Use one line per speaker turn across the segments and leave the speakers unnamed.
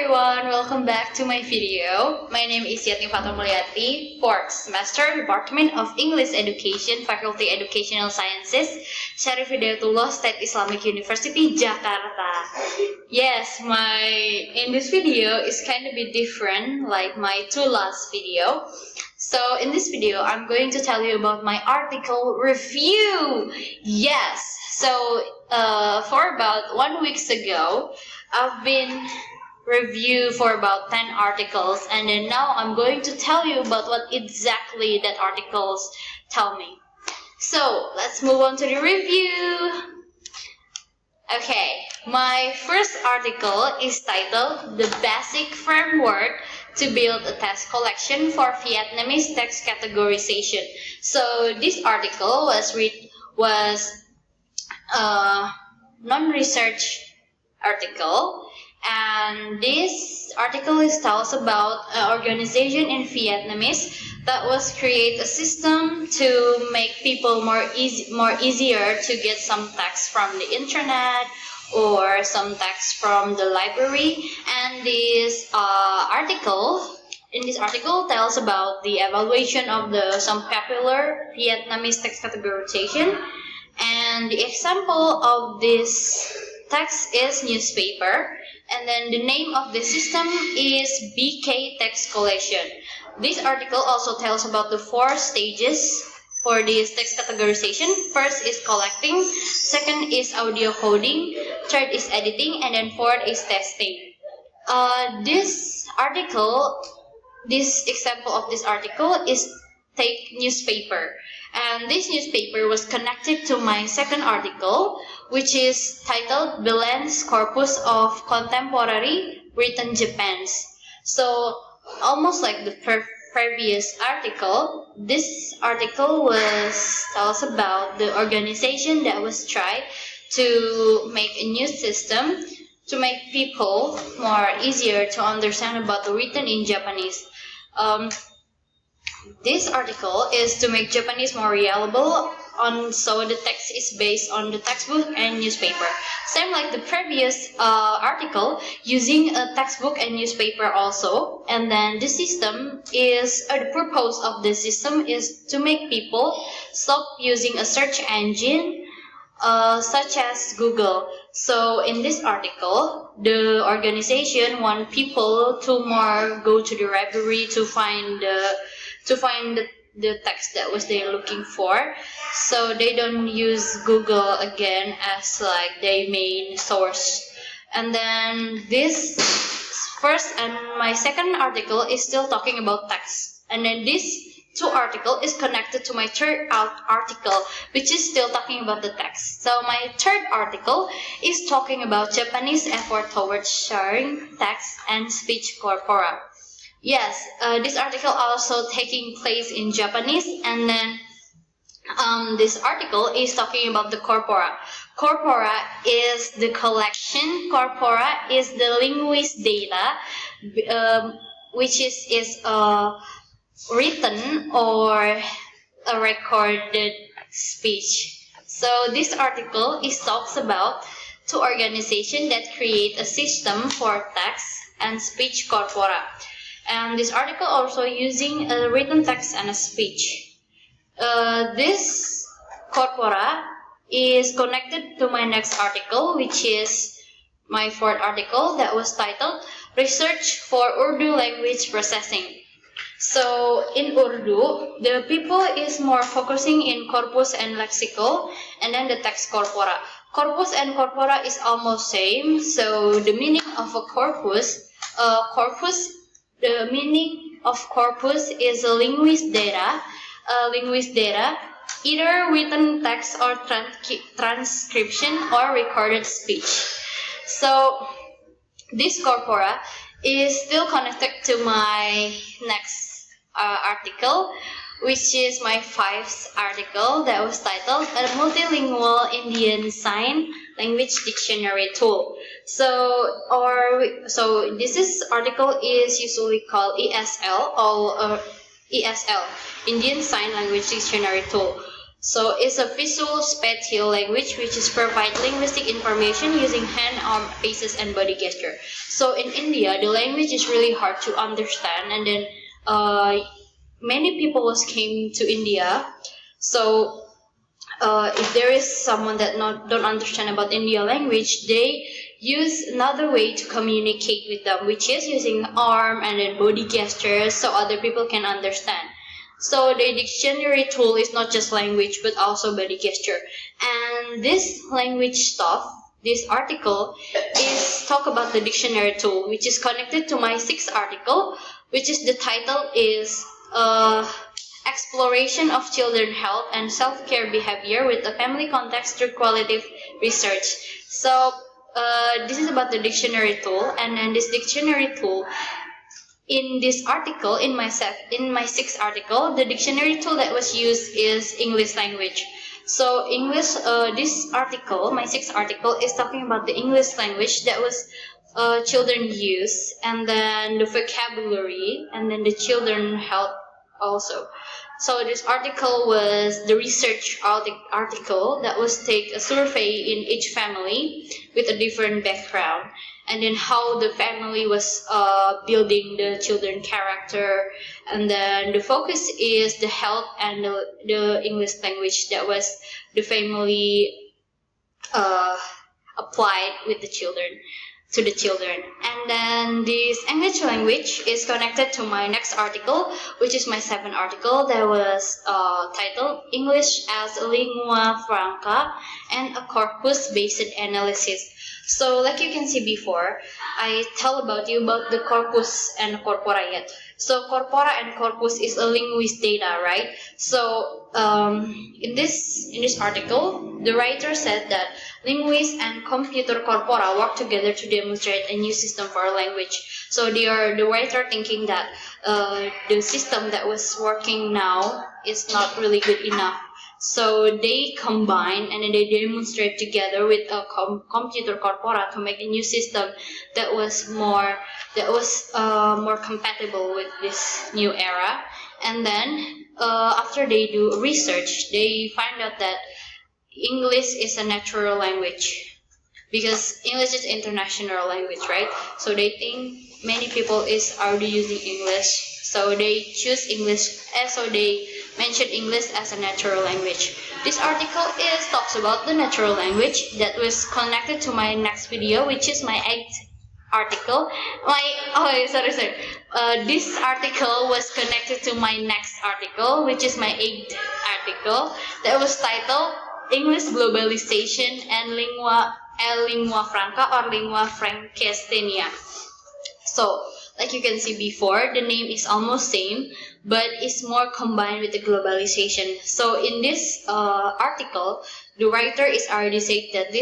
everyone, welcome back to my video. My name is Yatni, 4th semester, Department of English Education, Faculty Educational Sciences, Syarif Hidayatullah State Islamic University, Jakarta. Yes, in this video is kind of bit different, like my two last video. So in this video, I'm going to tell you about my article review. Yes, so for about 1 week ago, I've been review for about 10 articles, and then now I'm going to tell you about what exactly that articles tell me. So let's move on to the review. Okay, my first article is titled The Basic Framework to Build a Text Collection for Vietnamese Text Categorization. So this article was a non-research article, and this article tells about an organization in Vietnamese that was create a system to make people more easier to get some text from the internet or some text from the library. And this article tells about the evaluation of some popular Vietnamese text categorization, and the example of this text is newspaper, and then the name of the system is BK Text Collection. This article also tells about the 4 stages for this text categorization. First is collecting, second is audio coding, third is editing, and then fourth is testing. This example of this article is take newspaper. And this newspaper was connected to my second article, which is titled Balanced Corpus of Contemporary Written Japans. So, almost like the previous article, this article tells about the organization that was tried to make a new system to make people more easier to understand about the written in Japanese. This article is to make Japanese more reliable, so the text is based on the textbook and newspaper. Same like the previous article, using a textbook and newspaper also. And then the purpose of the system is to make people stop using a search engine such as Google. So in this article, the organization want people to more go to the library to find the text that was they looking for, so they don't use Google again as like their main source. And then this first and my second article is still talking about text, and then this two article is connected to my third article, which is still talking about the text. So my third article is talking about Japanese effort towards sharing text and speech corpora. Yes, this article also taking place in Japanese, and then this article is talking about the corpora. Corpora is the collection. Corpora is the linguist data, which is written or a recorded speech. So this article talks about two organizations that create a system for text and speech corpora. And this article also using a written text and a speech. This corpora is connected to my next article, which is my fourth article that was titled Research for Urdu Language Processing. So in Urdu, the people is more focusing in corpus and lexical, and then the text corpora. Corpus and corpora is almost same. So the meaning of a corpus, the meaning of corpus is a linguist data, either written text or transcription or recorded speech. So this corpora is still connected to my next article, which is my 5th article that was titled A Multilingual Indian Sign Language Dictionary Tool. So this article is usually called ESL, or ESL, Indian Sign Language Dictionary Tool. So it's a visual spatial language which is provide linguistic information using hand, arm, faces, and body gesture. So in India, the language is really hard to understand, and then many people came to India. So if there is someone that don't understand about India language, they use another way to communicate with them, which is using arm and then body gestures so other people can understand. So the dictionary tool is not just language but also body gesture. And this language stuff, this article is talk about the dictionary tool, which is connected to my sixth article, which is the title is Exploration of Children Health and Self-Care Behavior with a Family Context through Qualitative Research. So this is about the dictionary tool, and then this dictionary tool, in this article, in my sixth article, the dictionary tool that was used is English language. So English, this article, my sixth article, is talking about the English language that was children use, and then the vocabulary, and then the children health also. So this article was the research article that was take a survey in each family with a different background, and then how the family was building the children character, and then the focus is the health and the English language that was the family applied with the children to the children. And then this English language is connected to my next article, which is my seventh article that was titled English as a Lingua Franca and a Corpus-Based Analysis. So like you can see before, I tell about you about the corpus and corpora yet. So corpora and corpus is a linguist data, right? So in this article, the writer said that linguists and computer corpora work together to demonstrate a new system for a language. So the writer thinking that the system that was working now is not really good enough. So they combine and then they demonstrate together with a computer corpora to make a new system that was more compatible with this new era. And then after they do research, they find out that English is a natural language because English is international language, right? So they think many people is already using English, so they choose English. So they mention English as a natural language. This article talks about the natural language that was connected to my next video, which is my eighth article. This article was connected to my next article, which is my eighth article that was titled English Globalization and Lingua Franca or Lingua Francestina. So, like you can see before, the name is almost same, but it's more combined with the globalization. So in this article, the writer is already saying that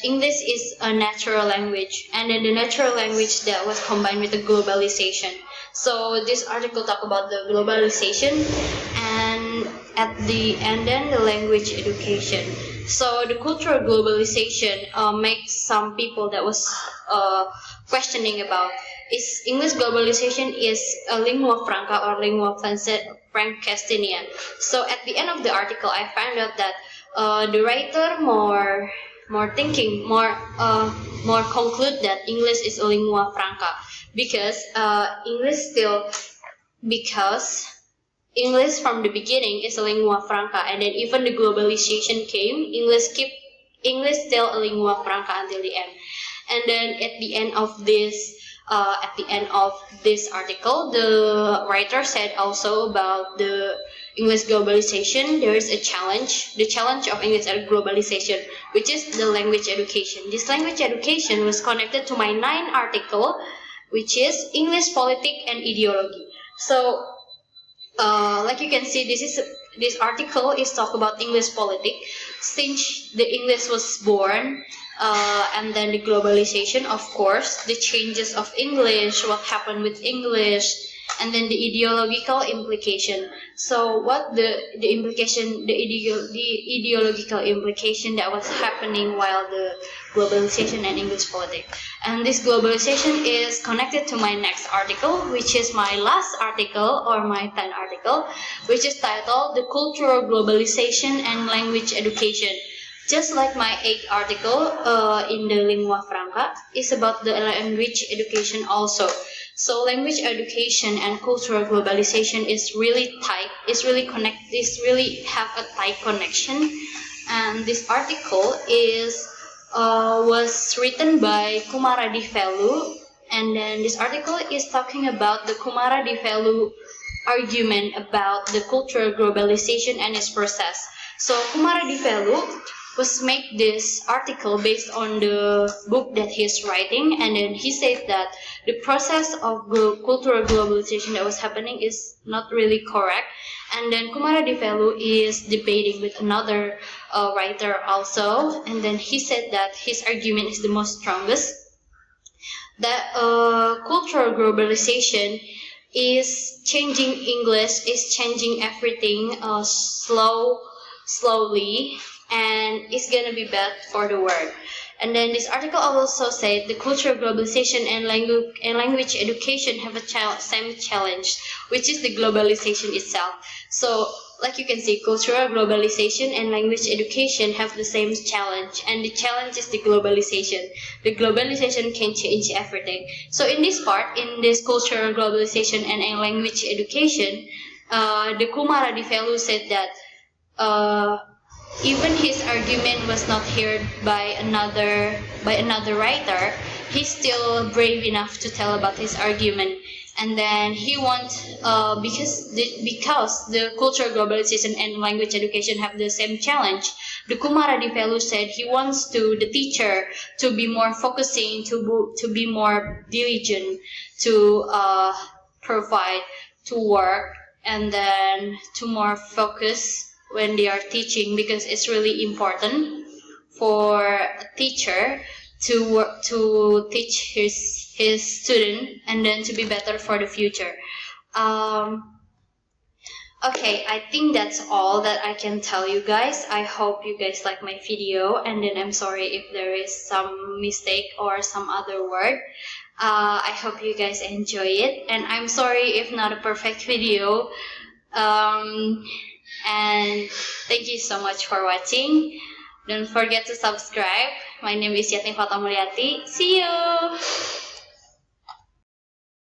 English is a natural language, and then the natural language that was combined with the globalization. So this article talk about the globalization, and at the end then the language education. So the cultural globalization makes some people that was questioning about is English globalization is a lingua franca or lingua francestina. So at the end of the article, I found out that the writer more conclude that English is a lingua franca because English from the beginning is a lingua franca, and then even the globalization came, English still a lingua franca until the end. And then at the end of this article, the writer said also about the English globalization. There is a challenge, the challenge of English globalization, which is the language education. This language education was connected to my ninth article, which is English politics and ideology. So, like you can see, this article is talk about English politics since the English was born. And then the globalization, of course, the changes of English, what happened with English, and then the ideological implication. So what the implication, the ideological implication that was happening while the globalization and English politics. And this globalization is connected to my next article, which is my last article or my 10th article, which is titled The Cultural Globalization and Language Education. Just like my 8th article in the Lingua Franca, is about the language education also. So language education and cultural globalization is really tight. It's really have a tight connection. And this article was written by Kumaradivelu, and then this article is talking about the Kumaradivelu argument about the cultural globalization and its process. So Kumaradivelu was make this article based on the book that he's writing, and then he said that the process of cultural globalization that was happening is not really correct. And then Kumaradivelu is debating with another writer also, and then he said that his argument is the most strongest, that cultural globalization is changing English, is changing everything slowly, and it's gonna be bad for the world. And then this article also said the cultural globalization and language education have a same challenge, which is the globalization itself. So, like you can see, cultural globalization and language education have the same challenge, and the challenge is the globalization. The globalization can change everything. So in this part, in this cultural globalization and language education, the Kumaradivelu said that even his argument was not heard by another writer, he's still brave enough to tell about his argument. And then he wants, because the cultural globalization and language education have the same challenge, the Kumaradivelu said he wants the teacher to be more focusing, to be more diligent, to provide, to work, and then to more focus when they are teaching, because it's really important for a teacher to teach his student, and then to be better for the future. Okay, I think that's all that I can tell you guys. I hope you guys like my video, and then I'm sorry if there is some mistake or some other word. I hope you guys enjoy it, and I'm sorry if not a perfect video. And thank you so much for watching. Don't forget to subscribe. My name is Yatni. See you!